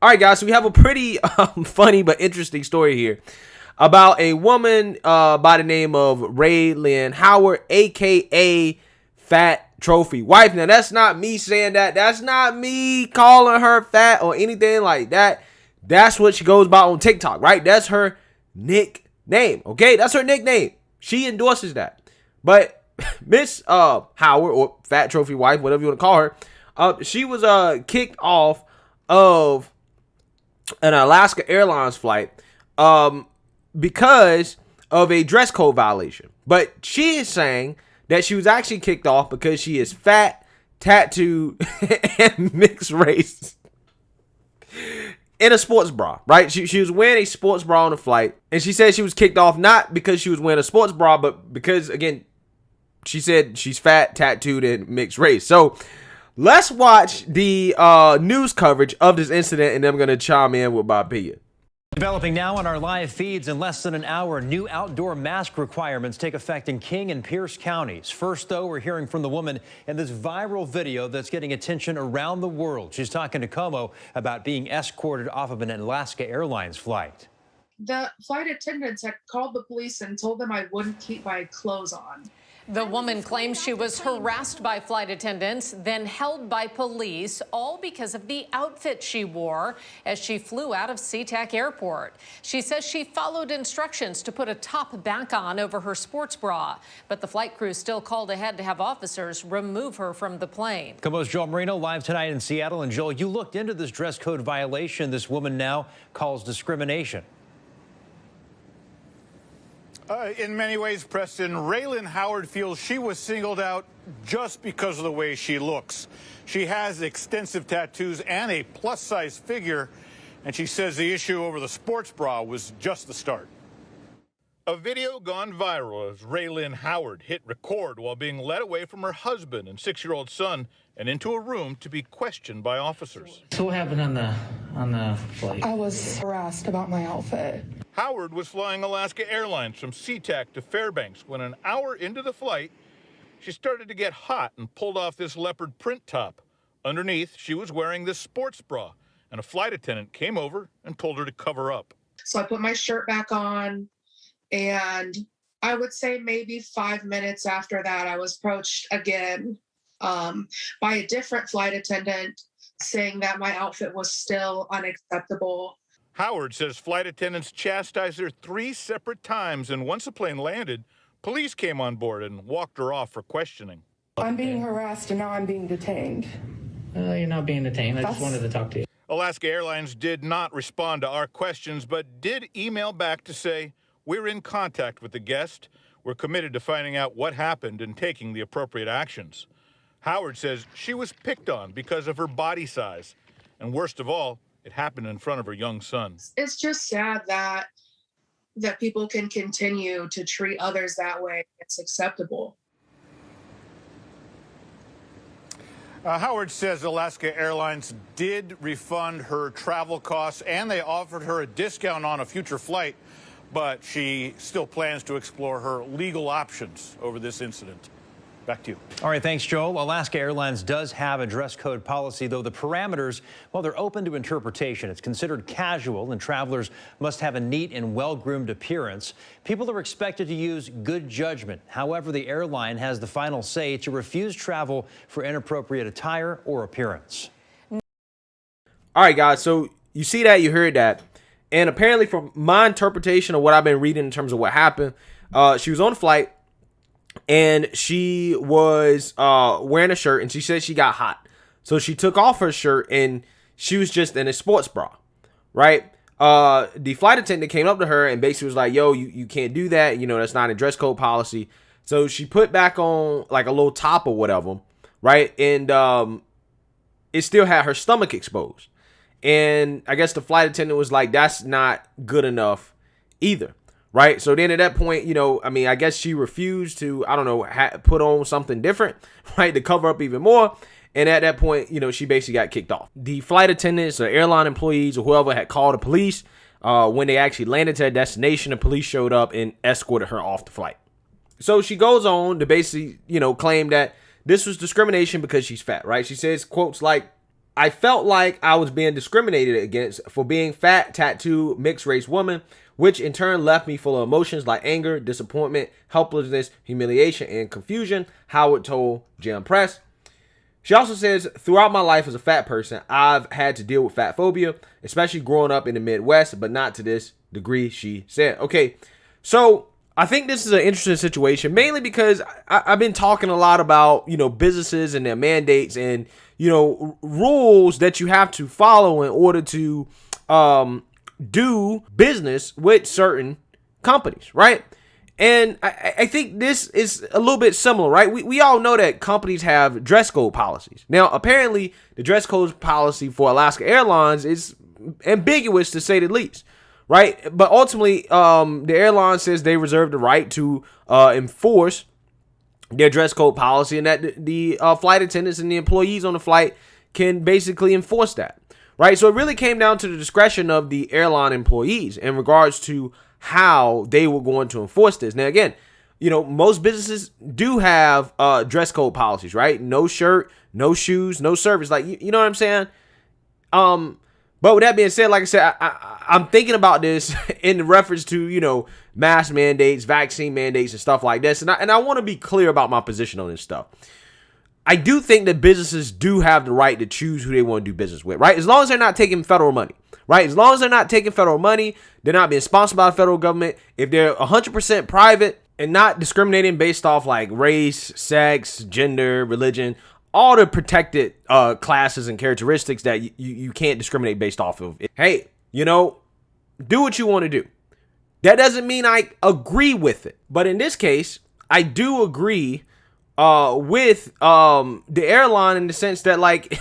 All right, guys, so we have a pretty funny but interesting story here about a woman by the name of Raylyn Howard, a.k.a. Fat Trophy Wife. Now, that's not me saying that. That's not me calling her fat or anything like that. That's what she goes by on TikTok, right? That's her nickname, okay? That's her nickname. She endorses that. But Miss Howard, or Fat Trophy Wife, whatever you want to call her, she was kicked off of an Alaska Airlines flight because of a dress code violation. But she is saying that she was actually kicked off because she is fat, tattooed, and mixed race in a sports bra, right? She was wearing a sports bra on the flight, and she said she was kicked off not because she was wearing a sports bra, but because, again, she said she's fat, tattooed, and mixed race. So let's watch the news coverage of this incident, and then I'm going to chime in with my opinion. Developing now on our live feeds, in less than an hour, new outdoor mask requirements take effect in King and Pierce counties. First, though, we're hearing from the woman in this viral video that's getting attention around the world. She's talking to Como about being escorted off of an Alaska Airlines flight. The flight attendants had called the police and told them I wouldn't keep my clothes on. The woman claims she was harassed by flight attendants, then held by police, all because of the outfit she wore as she flew out of SeaTac Airport. She says she followed instructions to put a top back on over her sports bra, but the flight crew still called ahead to have officers remove her from the plane. Como's Joel Marino live tonight in Seattle. And Joel, you looked into this dress code violation this woman now calls discrimination. In many ways, Preston, Raylyn Howard feels she was singled out just because of the way she looks. She has extensive tattoos and a plus-size figure, and she says the issue over the sports bra was just the start. A video gone viral as Raylyn Howard hit record while being led away from her husband and 6-year-old son and into a room to be questioned by officers. So what happened on the flight? I was harassed about my outfit. Howard was flying Alaska Airlines from SeaTac to Fairbanks when an hour into the flight, she started to get hot and pulled off this leopard print top. Underneath, she was wearing this sports bra, and a flight attendant came over and told her to cover up. So I put my shirt back on, and I would say maybe 5 minutes after that, I was approached again by a different flight attendant saying that my outfit was still unacceptable. Howard says flight attendants chastised her 3 separate times, and once the plane landed, police came on board and walked her off for questioning. I'm being harassed and now I'm being detained. You're not being detained. I just wanted to talk to you. Alaska Airlines did not respond to our questions, but did email back to say, "We're in contact with the guest. We're committed to finding out what happened and taking the appropriate actions." Howard says she was picked on because of her body size, and worst of all, it happened in front of her young son. It's just sad that people can continue to treat others that way. It's acceptable. Howard says Alaska Airlines did refund her travel costs and they offered her a discount on a future flight, but she still plans to explore her legal options over this incident. Back to you. All right, thanks, Joel. Alaska Airlines does have a dress code policy, though the parameters, well, they're open to interpretation. It's considered casual, and travelers must have a neat and well-groomed appearance. People are expected to use good judgment. However, the airline has the final say to refuse travel for inappropriate attire or appearance. All right, guys, so you see that, you heard that. And apparently from my interpretation of what I've been reading in terms of what happened, she was on a flight, and she was wearing a shirt, and she said she got hot. So she took off her shirt, and she was just in a sports bra, right? The flight attendant came up to her and basically was like, yo, you can't do that. You know, that's not a dress code policy. So she put back on like a little top or whatever, right? And it still had her stomach exposed. And I guess the flight attendant was like, that's not good enough either. Right. So then at that point, you know, I mean, I guess she refused to, I don't know, put on something different, right, to cover up even more. And at that point, you know, she basically got kicked off. The flight attendants or airline employees or whoever had called the police. When they actually landed to her destination, the police showed up and escorted her off the flight. So she goes on to basically, you know, claim that this was discrimination because she's fat. Right. She says quotes like, I felt like I was being discriminated against for being fat, tattooed, mixed race woman, which in turn left me full of emotions like anger, disappointment, helplessness, humiliation, and confusion, Howard told Jam Press. She also says, throughout my life as a fat person, I've had to deal with fat phobia, especially growing up in the Midwest, but not to this degree, she said. Okay, so I think this is an interesting situation, mainly because I've been talking a lot about, businesses and their mandates and, rules that you have to follow in order to do business with certain companies, right? And I think this is a little bit similar, right? We all know that companies have dress code policies. Now, apparently, the dress code policy for Alaska Airlines is ambiguous to say the least, right? But ultimately, the airline says they reserve the right to enforce their dress code policy, and that the flight attendants and the employees on the flight can basically enforce that, right? So it really came down to the discretion of the airline employees in regards to how they were going to enforce this. Now, again, most businesses do have dress code policies, right? No shirt, no shoes, no service. Like, you know what I'm saying? But with that being said, like I said, I'm thinking about this in reference to, mask mandates, vaccine mandates, and stuff like this. And I want to be clear about my position on this stuff. I do think that businesses do have the right to choose who they want to do business with, right? As long as they're not taking federal money, right? As long as they're not taking federal money, they're not being sponsored by the federal government. If they're 100% private and not discriminating based off like race, sex, gender, religion, all the protected classes and characteristics that you can't discriminate based off of. Hey, do what you want to do. That doesn't mean I agree with it. But in this case, I do agree with the airline in the sense that, like,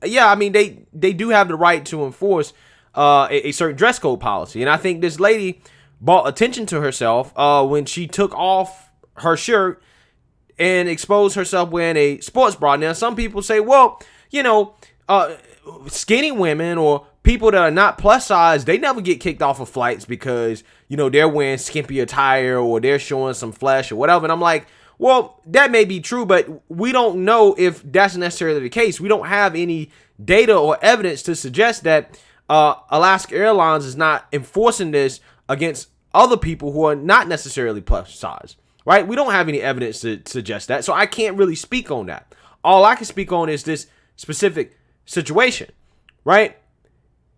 yeah, I mean, they do have the right to enforce a certain dress code policy. And I think this lady brought attention to herself when she took off her shirt and exposed herself wearing a sports bra. Now, some people say, well, skinny women or people that are not plus size, they never get kicked off of flights because, they're wearing skimpy attire or they're showing some flesh or whatever. And I'm like, well, that may be true, but we don't know if that's necessarily the case. We don't have any data or evidence to suggest that Alaska Airlines is not enforcing this against other people who are not necessarily plus size. Right? We don't have any evidence to suggest that. So I can't really speak on that. All I can speak on is this specific situation. Right?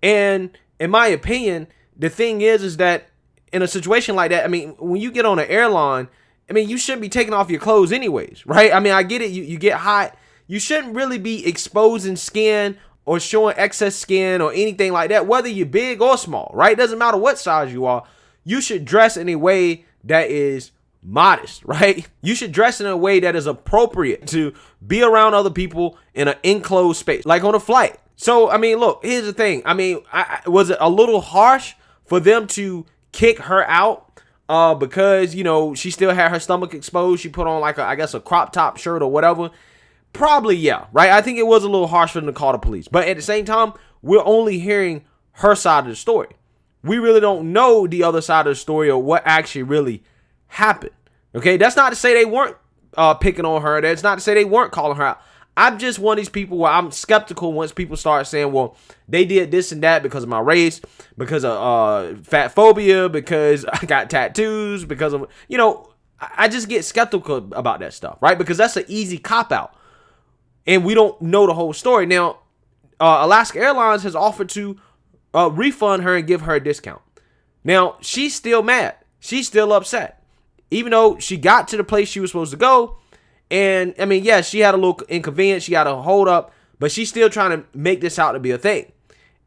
And in my opinion, the thing is that in a situation like that, I mean, when you get on an airline, I mean, you shouldn't be taking off your clothes anyways. Right? I mean, I get it. You get hot. You shouldn't really be exposing skin or showing excess skin or anything like that, whether you're big or small. Right? It doesn't matter what size you are. You should dress in a way that is modest, right? You should dress in a way that is appropriate to be around other people in an enclosed space, like on a flight. So, I mean, look, here's the thing. I mean, was it a little harsh for them to kick her out because, she still had her stomach exposed? She put on like a crop top shirt or whatever. Probably, yeah, right? I think it was a little harsh for them to call the police. But at the same time, we're only hearing her side of the story. We really don't know the other side of the story or what actually really happened. Okay, that's not to say they weren't picking on her. That's not to say they weren't calling her out. I'm just one of these people where I'm skeptical once people start saying, well, they did this and that because of my race, because of fat phobia, because I got tattoos, because of, I just get skeptical about that stuff, right? Because that's an easy cop out. And we don't know the whole story. Now, Alaska Airlines has offered to refund her and give her a discount. Now, she's still mad. She's still upset. Even though she got to the place she was supposed to go. And, I mean, yeah, she had a little inconvenience. She got a hold up. But she's still trying to make this out to be a thing.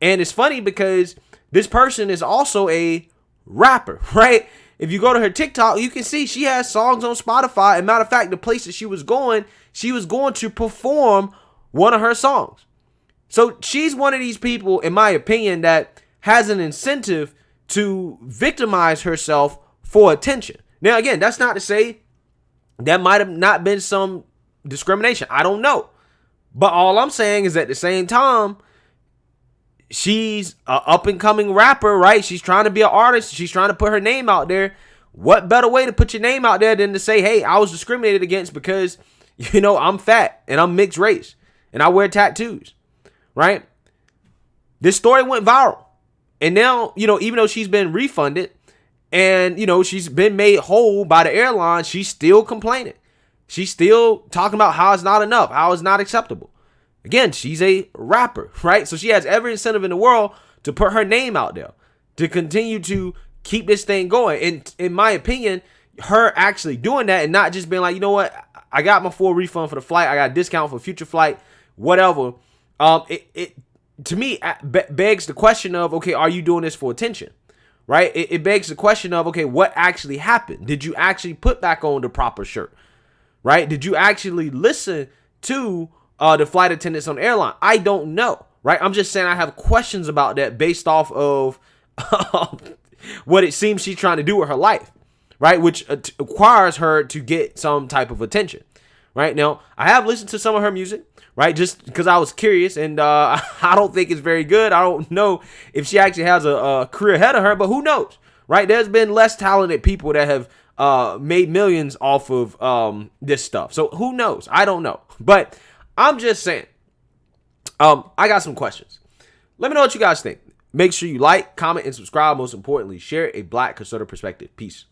And it's funny because this person is also a rapper, right? If you go to her TikTok, you can see she has songs on Spotify. And matter of fact, the place that she was going to perform one of her songs. So she's one of these people, in my opinion, that has an incentive to victimize herself for attention. Now, again, that's not to say that might have not been some discrimination. I don't know. But all I'm saying is at the same time, she's an up-and-coming rapper, right? She's trying to be an artist. She's trying to put her name out there. What better way to put your name out there than to say, hey, I was discriminated against because, I'm fat and I'm mixed race and I wear tattoos, right? This story went viral. And now, even though she's been refunded and, she's been made whole by the airline, she's still complaining. She's still talking about how it's not enough, how it's not acceptable. Again, she's a rapper, right? So she has every incentive in the world to put her name out there, to continue to keep this thing going. And in my opinion, her actually doing that and not just being like, you know what, I got my full refund for the flight, I got a discount for future flight, whatever. It to me begs the question of, okay, are you doing this for attention? Right? It begs the question of, okay, what actually happened? Did you actually put back on the proper shirt? Right? Did you actually listen to the flight attendants on the airline? I don't know. Right? I'm just saying I have questions about that based off of what it seems she's trying to do with her life. Right? Which requires her to get some type of attention. Right? Now, I have listened to some of her music. Right? Just because I was curious, and I don't think it's very good. I don't know if she actually has a career ahead of her, but who knows? Right? There's been less talented people that have made millions off of this stuff. So who knows? I don't know. But I'm just saying, I got some questions. Let me know what you guys think. Make sure you like, comment, and subscribe. Most importantly, share a Black conservative perspective. Peace.